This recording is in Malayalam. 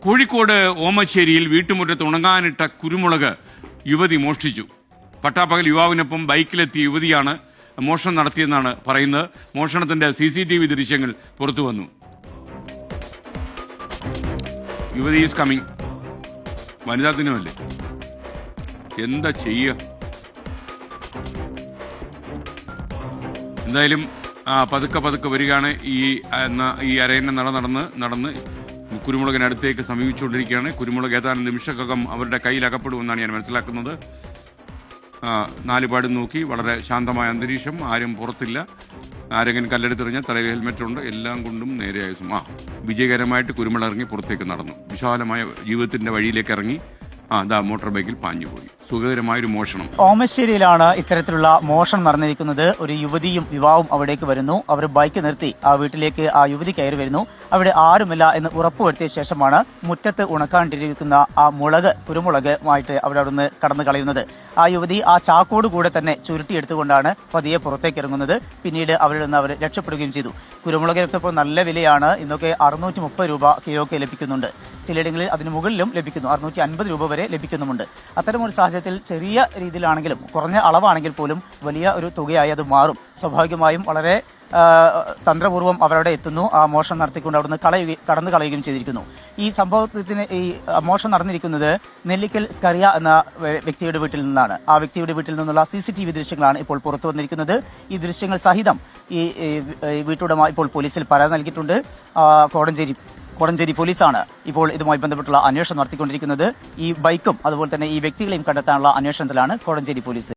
കോഴിക്കോട് ഓമശ്ശേരിയിൽ വീട്ടുമുറ്റത്ത് ഉണങ്ങാനിട്ട കുരുമുളക് യുവതി മോഷ്ടിച്ചു. പട്ടാപ്പകൽ യുവാവിനൊപ്പം ബൈക്കിലെത്തിയ യുവതിയാണ് മോഷണം നടത്തിയെന്നാണ് പറയുന്നത്. മോഷണത്തിന്റെ CCTV ദൃശ്യങ്ങൾ പുറത്തു വന്നു. യുവതി ഈസ് കമ്മിങ്. വനിതാ ദിനമല്ലേ, എന്താ ചെയ്യുക? എന്തായാലും പതുക്കെ പതുക്കെ വരികയാണ്. ഈ അരയന്ന നടന്ന് കുരുമുളകിനടുത്തേക്ക് സമീപിച്ചുകൊണ്ടിരിക്കുകയാണ്. കുരുമുളക് ഏതാനും നിമിഷക്കകം അവരുടെ കയ്യിൽ അകപ്പെടുമെന്നാണ് ഞാൻ മനസ്സിലാക്കുന്നത്. നാലുപാടും നോക്കി വളരെ ശാന്തമായ അന്തരീക്ഷം, ആരും പുറത്തില്ല. ആരെങ്കിലും കല്ലെടുത്തെറിഞ്ഞാൽ തലയിൽ ഹെൽമെറ്റുണ്ട്. എല്ലാം കൊണ്ടും നേരെയായ വിജയകരമായിട്ട് കുരുമുളക് ഇറങ്ങി പുറത്തേക്ക് നടന്നു. വിശാലമായ ജീവിതത്തിന്റെ വഴിയിലേക്ക് ഇറങ്ങി മോട്ടോർ ബൈക്കിൽ പാഞ്ഞുപോയി. സുഖകരമായൊരു മോഷണം. ഓമശ്ശേരിയിലാണ് ഇത്തരത്തിലുള്ള മോഷണം നടന്നിരിക്കുന്നത്. ഒരു യുവതിയും യുവാവും അവിടേക്ക് വരുന്നു. അവർ ബൈക്ക് നിർത്തി ആ വീട്ടിലേക്ക് ആ യുവതി കയറി വരുന്നു. അവിടെ ആരുമില്ല എന്ന് ഉറപ്പുവരുത്തിയ ശേഷമാണ് മുറ്റത്ത് ഉണക്കാണ്ടിരിക്കുന്ന ആ കുരുമുളകുമായിട്ട് അവിടെ കടന്നു കളയുന്നത്. ആ യുവതി ആ ചാക്കോട് കൂടെ തന്നെ ചുരുട്ടിയെടുത്തുകൊണ്ടാണ് പതിയെ പുറത്തേക്ക് ഇറങ്ങുന്നത്. പിന്നീട് അവരിൽ നിന്ന് അവർ രക്ഷപ്പെടുകയും ചെയ്തു. കുരുമുളകിനൊക്കെ ഇപ്പോൾ നല്ല വിലയാണ്. ഇന്നൊക്കെ 630 രൂപ കിലോയ്ക്ക് ലഭിക്കുന്നുണ്ട്. ചിലയിടങ്ങളിൽ അതിന് മുകളിലും ലഭിക്കുന്നു. 650 രൂപ വരെ ലഭിക്കുന്നുമുണ്ട്. അത്തരമൊരു സാഹചര്യത്തിൽ ചെറിയ രീതിയിലാണെങ്കിലും കുറഞ്ഞ അളവാണെങ്കിൽ പോലും വലിയ ഒരു തുകയായി അത് മാറും. സ്വാഭാവികമായും വളരെ തന്ത്രപൂർവ്വം അവരവിടെ എത്തുന്നു. ആ മോഷണം നടത്തിക്കൊണ്ട് അവിടുന്ന് കടന്നു കളയുകയും ചെയ്തിരിക്കുന്നു. ഈ സംഭവത്തിന് ഈ മോഷണം നടന്നിരിക്കുന്നത് നെല്ലിക്കൽ സ്കറിയ എന്ന വ്യക്തിയുടെ വീട്ടിൽ നിന്നാണ്. ആ വ്യക്തിയുടെ വീട്ടിൽ നിന്നുള്ള CCTV ദൃശ്യങ്ങളാണ് ഇപ്പോൾ പുറത്തു വന്നിരിക്കുന്നത്. ഈ ദൃശ്യങ്ങൾ സഹിതം ഈ വീട്ടുടമ ഇപ്പോൾ പോലീസിൽ പരാതി നൽകിയിട്ടുണ്ട്. കോടഞ്ചേരി പോലീസാണ് ഇപ്പോൾ ഇതുമായി ബന്ധപ്പെട്ടുള്ള അന്വേഷണം നടത്തിക്കൊണ്ടിരിക്കുന്നത്. ഈ ബൈക്കും അതുപോലെ തന്നെ ഈ വ്യക്തികളെയും കണ്ടെത്താനുള്ള അന്വേഷണത്തിലാണ് കോടഞ്ചേരി പോലീസ്.